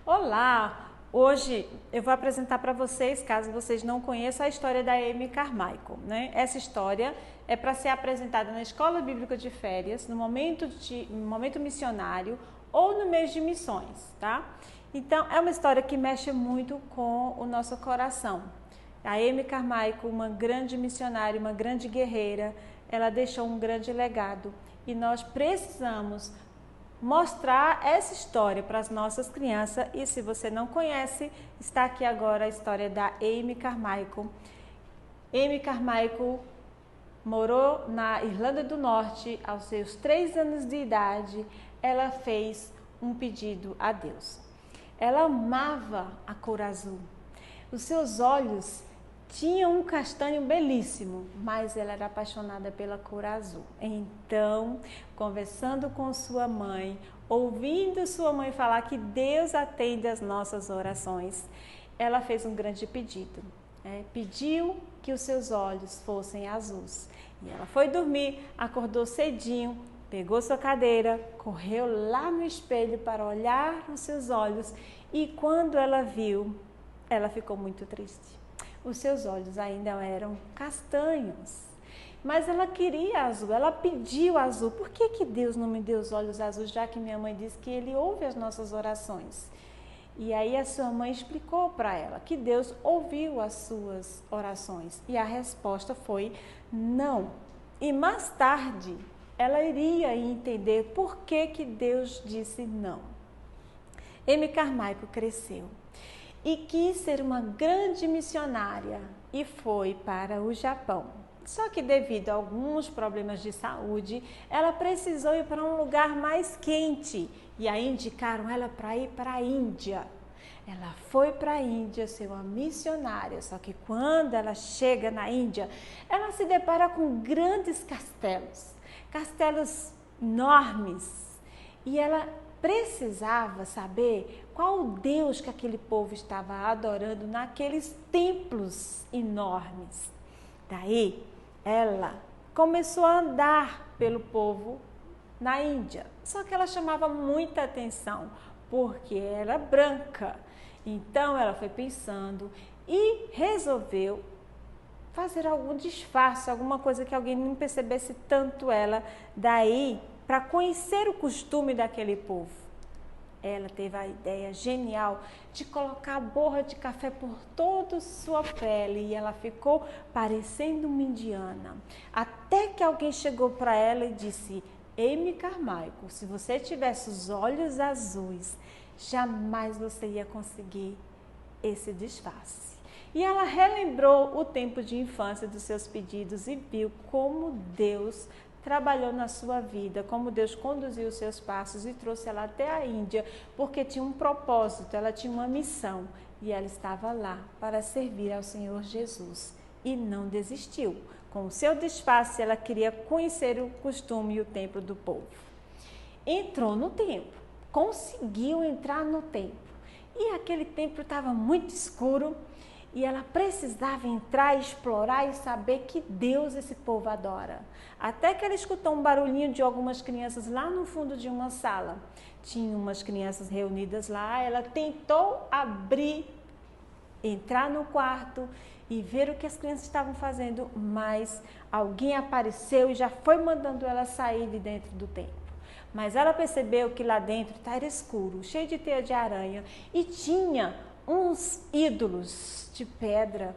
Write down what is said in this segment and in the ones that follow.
Olá! Hoje eu vou apresentar para vocês, caso vocês não conheçam, a história da Amy Carmichael, né? Essa história é para ser apresentada na escola bíblica de férias, no momento missionário ou no mês de missões, tá? Então, é uma história que mexe muito com o nosso coração. A Amy Carmichael, uma grande missionária, uma grande guerreira, ela deixou um grande legado e nós precisamos mostrar essa história para as nossas crianças. E se você não conhece, está aqui agora a história da Amy Carmichael. Amy Carmichael morou na Irlanda do Norte. Aos seus 3 anos de idade, ela fez um pedido a Deus. Ela amava a cor azul. Os seus olhos tinham um castanho belíssimo, mas ela era apaixonada pela cor azul. Então, conversando com sua mãe, ouvindo sua mãe falar que Deus atende às nossas orações, ela fez um grande pedido. Pediu que os seus olhos fossem azuis. E ela foi dormir, acordou cedinho, pegou sua cadeira, correu lá no espelho para olhar nos seus olhos e quando ela viu, ela ficou muito triste. Os seus olhos ainda eram castanhos, mas ela queria azul, ela pediu azul. Por que Deus não me deu os olhos azuis, já que minha mãe disse que Ele ouve as nossas orações? E aí a sua mãe explicou para ela que Deus ouviu as suas orações e a resposta foi não. E mais tarde ela iria entender por que Deus disse não. Amy Carmichael cresceu e quis ser uma grande missionária e foi para o Japão. Só que devido a alguns problemas de saúde, ela precisou ir para um lugar mais quente e aí indicaram ela para ir para a Índia. Ela foi para a Índia ser uma missionária, só que quando ela chega na Índia, ela se depara com grandes castelos enormes, e ela precisava saber qual o Deus que aquele povo estava adorando naqueles templos enormes. Daí, ela começou a andar pelo povo na Índia. Só que ela chamava muita atenção, porque era branca. Então, ela foi pensando e resolveu fazer algum disfarce, alguma coisa que alguém não percebesse tanto ela. Daí, para conhecer o costume daquele povo, ela teve a ideia genial de colocar a borra de café por toda a sua pele e ela ficou parecendo uma indiana. Até que alguém chegou para ela e disse: Amy Carmichael, se você tivesse os olhos azuis, jamais você ia conseguir esse disfarce. E ela relembrou o tempo de infância dos seus pedidos e viu como Deus trabalhou na sua vida, como Deus conduziu os seus passos e trouxe ela até a Índia, porque tinha um propósito, ela tinha uma missão e ela estava lá para servir ao Senhor Jesus e não desistiu. Com o seu disfarce, ela queria conhecer o costume e o templo do povo. Entrou no templo, conseguiu entrar no templo e aquele templo estava muito escuro e ela precisava entrar, explorar e saber que Deus esse povo adora. Até que ela escutou um barulhinho de algumas crianças lá no fundo de uma sala. Tinha umas crianças reunidas lá, ela tentou abrir, entrar no quarto e ver o que as crianças estavam fazendo, mas alguém apareceu e já foi mandando ela sair de dentro do templo. Mas ela percebeu que lá dentro era escuro, cheio de teia de aranha e tinha uns ídolos de pedra,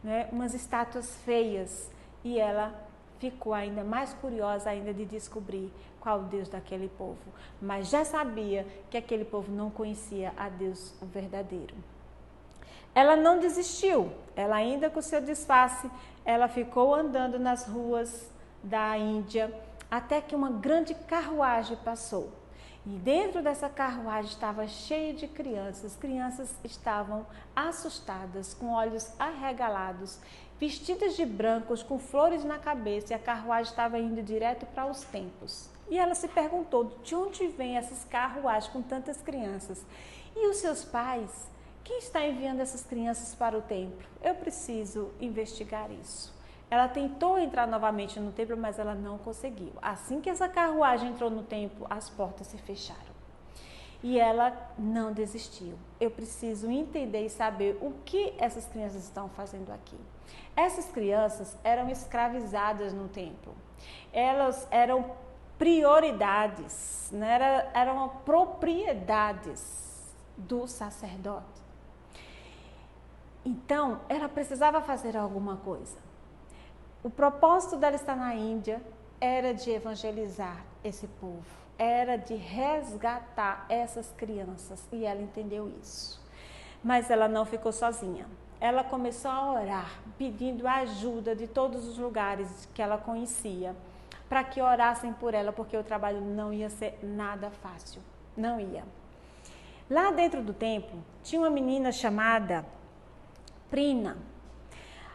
né? Umas estátuas feias, e ela ficou ainda mais curiosa ainda de descobrir qual o Deus daquele povo, mas já sabia que aquele povo não conhecia a Deus o verdadeiro. Ela não desistiu, ela ainda com seu disfarce, ela ficou andando nas ruas da Índia, até que uma grande carruagem passou. E dentro dessa carruagem estava cheia de crianças. As crianças estavam assustadas, com olhos arregalados, vestidas de brancos, com flores na cabeça, e a carruagem estava indo direto para os templos. E ela se perguntou: de onde vêm essas carruagens com tantas crianças? E os seus pais? Quem está enviando essas crianças para o templo? Eu preciso investigar isso. Ela tentou entrar novamente no templo, mas ela não conseguiu. Assim que essa carruagem entrou no templo, as portas se fecharam. E ela não desistiu. Eu preciso entender e saber o que essas crianças estão fazendo aqui. Essas crianças eram escravizadas no templo. Elas eram prioridades, né? Eram propriedades do sacerdote. Então, ela precisava fazer alguma coisa. O propósito dela estar na Índia era de evangelizar esse povo, era de resgatar essas crianças, e ela entendeu isso. Mas ela não ficou sozinha. Ela começou a orar, pedindo a ajuda de todos os lugares que ela conhecia, para que orassem por ela, porque o trabalho não ia ser nada fácil, não ia. Lá dentro do templo, tinha uma menina chamada Prina.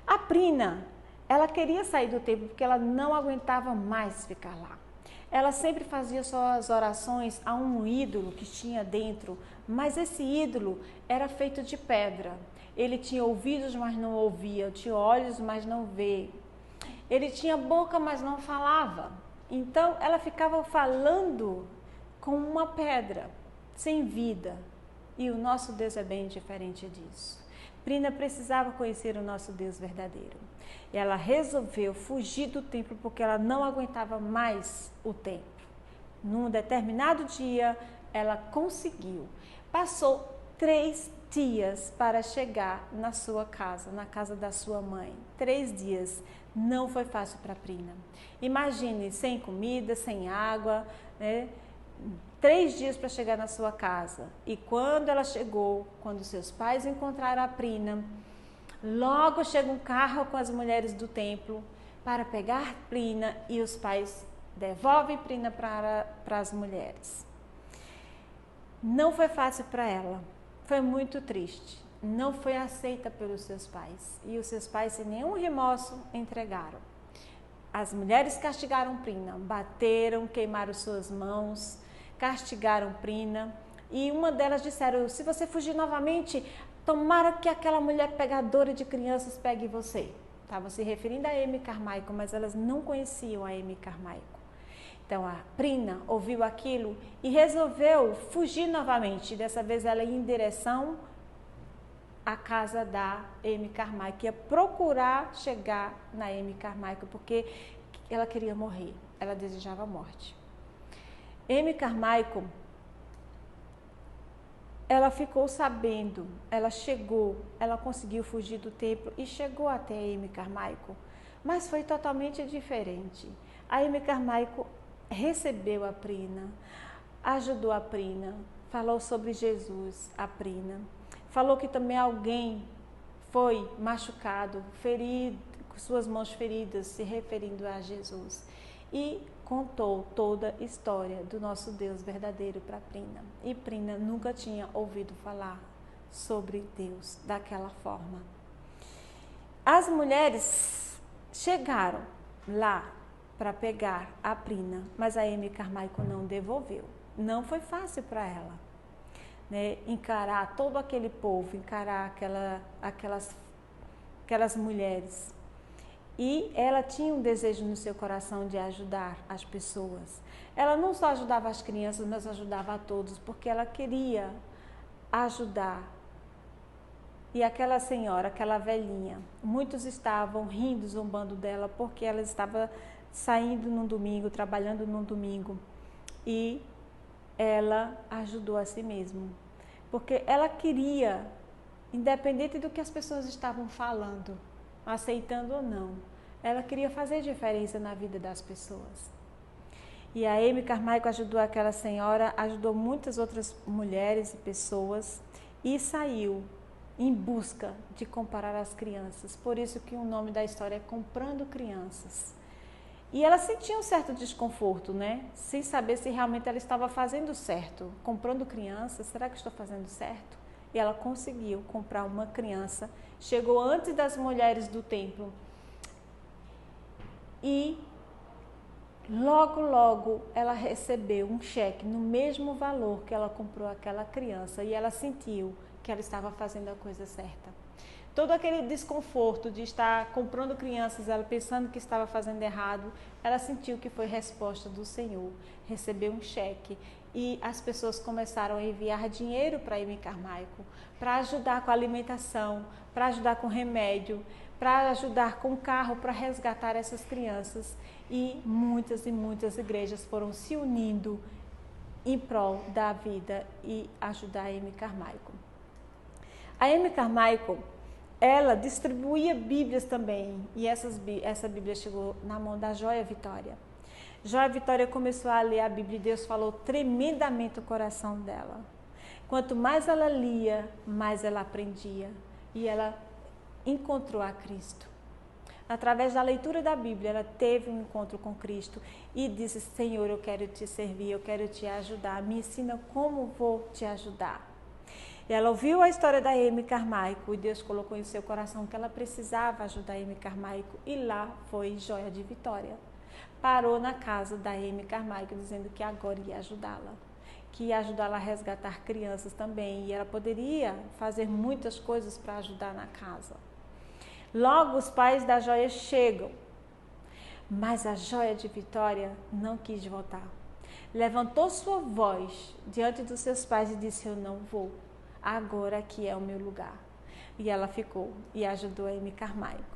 A Prina, ela queria sair do templo porque ela não aguentava mais ficar lá. Ela sempre fazia suas orações a um ídolo que tinha dentro, mas esse ídolo era feito de pedra. Ele tinha ouvidos, mas não ouvia, tinha olhos, mas não vê. Ele tinha boca, mas não falava. Então, ela ficava falando com uma pedra, sem vida. E o nosso Deus é bem diferente disso. Prina precisava conhecer o nosso Deus verdadeiro. Ela resolveu fugir do templo porque ela não aguentava mais o templo. Num determinado dia, ela conseguiu. Passou 3 dias para chegar na sua casa, na casa da sua mãe. 3 dias. Não foi fácil para Prina. Imagine, sem comida, sem água, né? 3 dias para chegar na sua casa. E quando ela chegou, quando seus pais encontraram a Prina, logo chega um carro com as mulheres do templo para pegar Prina, e os pais devolvem Prina para as mulheres. Não foi fácil para ela, foi muito triste. Não foi aceita pelos seus pais, e os seus pais, sem nenhum remorso, entregaram. As mulheres castigaram Prina, bateram, queimaram suas mãos, castigaram Prina, e uma delas disseram: se você fugir novamente, tomara que aquela mulher pegadora de crianças pegue você. Estavam se referindo a Amy Carmichael, mas elas não conheciam a Amy Carmichael. Então a Prina ouviu aquilo e resolveu fugir novamente. Dessa vez ela ia em direção à casa da Amy Carmichael, que ia procurar chegar na Amy Carmichael, porque ela queria morrer, ela desejava a morte. Amy Carmichael, ela ficou sabendo, ela chegou, ela conseguiu fugir do templo e chegou até a Amy Carmichael, mas foi totalmente diferente. A Amy Carmichael recebeu a Prina, ajudou a Prina, falou sobre Jesus a Prina, falou que também alguém foi machucado, ferido, com suas mãos feridas, se referindo a Jesus. E contou toda a história do nosso Deus verdadeiro para Prina. E Prina nunca tinha ouvido falar sobre Deus daquela forma. As mulheres chegaram lá para pegar a Prina, mas a Amy Carmichael não devolveu. Não foi fácil para ela, né? Encarar todo aquele povo, encarar aquelas mulheres. E ela tinha um desejo no seu coração de ajudar as pessoas. Ela não só ajudava as crianças, mas ajudava a todos, porque ela queria ajudar. E aquela senhora, aquela velhinha, muitos estavam rindo, zombando dela, porque ela estava saindo num domingo, trabalhando num domingo. E ela ajudou a si mesma, porque ela queria, independente do que as pessoas estavam falando, aceitando ou não, ela queria fazer diferença na vida das pessoas. E a Amy Carmichael ajudou aquela senhora, ajudou muitas outras mulheres e pessoas, e saiu em busca de comparar as crianças. Por isso que o nome da história é Comprando Crianças. E ela sentia um certo desconforto, né? Sem saber se realmente ela estava fazendo certo. Comprando crianças, será que estou fazendo certo? E ela conseguiu comprar uma criança, chegou antes das mulheres do templo. E logo ela recebeu um cheque no mesmo valor que ela comprou aquela criança, e ela sentiu que ela estava fazendo a coisa certa. todo aquele desconforto de estar comprando crianças, ela pensando que estava fazendo errado, ela sentiu que foi resposta do Senhor, recebeu um cheque e as pessoas começaram a enviar dinheiro para Amy Carmichael, para ajudar com a alimentação, para ajudar com remédio, para ajudar com carro, para resgatar essas crianças. E muitas igrejas foram se unindo em prol da vida e ajudar a Amy Carmichael. A Amy Carmichael, ela distribuía Bíblias também, e essa Bíblia chegou na mão da Joia Vitória. Joia Vitória começou a ler a Bíblia e Deus falou tremendamente o coração dela. Quanto mais ela lia, mais ela aprendia e ela encontrou a Cristo. Através da leitura da Bíblia, ela teve um encontro com Cristo e disse: Senhor, eu quero te servir, eu quero te ajudar, me ensina como vou te ajudar. Ela ouviu a história da Amy Carmichael e Deus colocou em seu coração que ela precisava ajudar a Amy Carmichael e lá foi Joia de Vitória. Parou na casa da Amy Carmichael dizendo que agora ia ajudá-la, que ia ajudá-la a resgatar crianças também e ela poderia fazer muitas coisas para ajudar na casa. Logo os pais da Joia chegam, mas a Joia de Vitória não quis voltar. Levantou sua voz diante dos seus pais e disse: eu não vou. Agora aqui é o meu lugar. E ela ficou e ajudou a Amy Carmichael.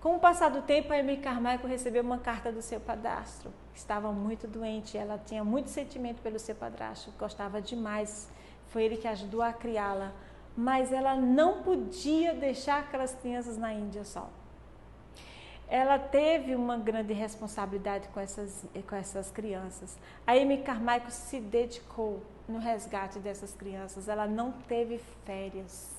Com o passar do tempo, a Amy Carmichael recebeu uma carta do seu padrasto. Estava muito doente, ela tinha muito sentimento pelo seu padrasto, gostava demais. Foi ele que ajudou a criá-la. Mas ela não podia deixar aquelas crianças na Índia só. Ela teve uma grande responsabilidade com essas crianças. A Amy Carmichael se dedicou no resgate dessas crianças. Ela não teve férias.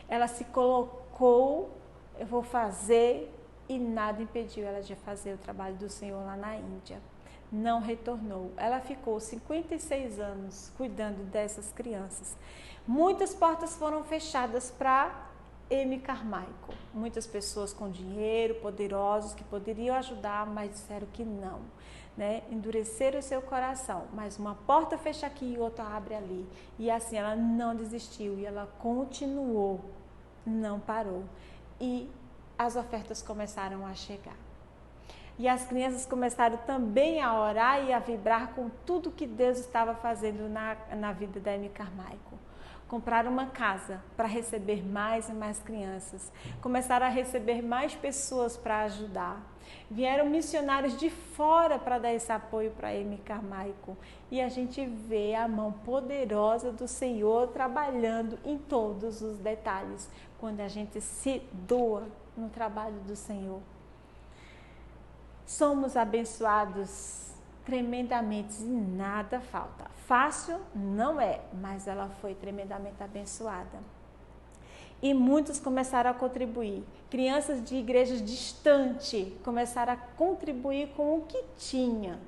Ela se colocou, eu vou fazer, e nada impediu ela de fazer o trabalho do Senhor lá na Índia. Não retornou. Ela ficou 56 anos cuidando dessas crianças. Muitas portas foram fechadas para Amy Carmichael. Muitas pessoas com dinheiro, poderosos, que poderiam ajudar, mas disseram que não. Endureceram o seu coração, mas uma porta fecha aqui e outra abre ali. E assim ela não desistiu e ela continuou, não parou. E as ofertas começaram a chegar. E as crianças começaram também a orar e a vibrar com tudo que Deus estava fazendo na vida da Amy Carmichael. Compraram uma casa para receber mais e mais crianças. Começaram a receber mais pessoas para ajudar. Vieram missionários de fora para dar esse apoio para Amy Carmichael. E a gente vê a mão poderosa do Senhor trabalhando em todos os detalhes, quando a gente se doa no trabalho do Senhor. Somos abençoados tremendamente e nada falta. Fácil não é, mas ela foi tremendamente abençoada. E muitos começaram a contribuir. Crianças de igrejas distantes começaram a contribuir com o que tinha.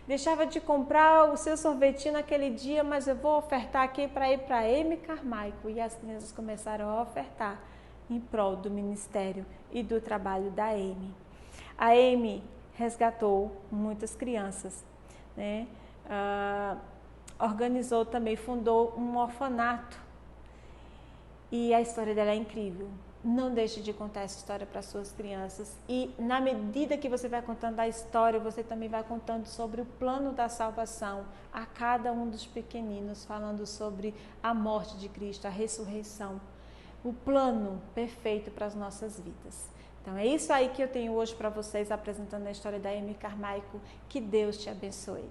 Deixava de comprar o seu sorvetinho naquele dia, mas eu vou ofertar aqui para ir para Amy Carmichael. E as crianças começaram a ofertar em prol do ministério e do trabalho da Amy. A Amy resgatou muitas crianças, organizou também, fundou um orfanato. E a história dela é incrível. Não deixe de contar essa história para suas crianças. E na medida que você vai contando a história, você também vai contando sobre o plano da salvação a cada um dos pequeninos, falando sobre a morte de Cristo, a ressurreição, o plano perfeito para as nossas vidas. Então é isso aí que eu tenho hoje para vocês, apresentando a história da Amy Carmichael. Que Deus te abençoe.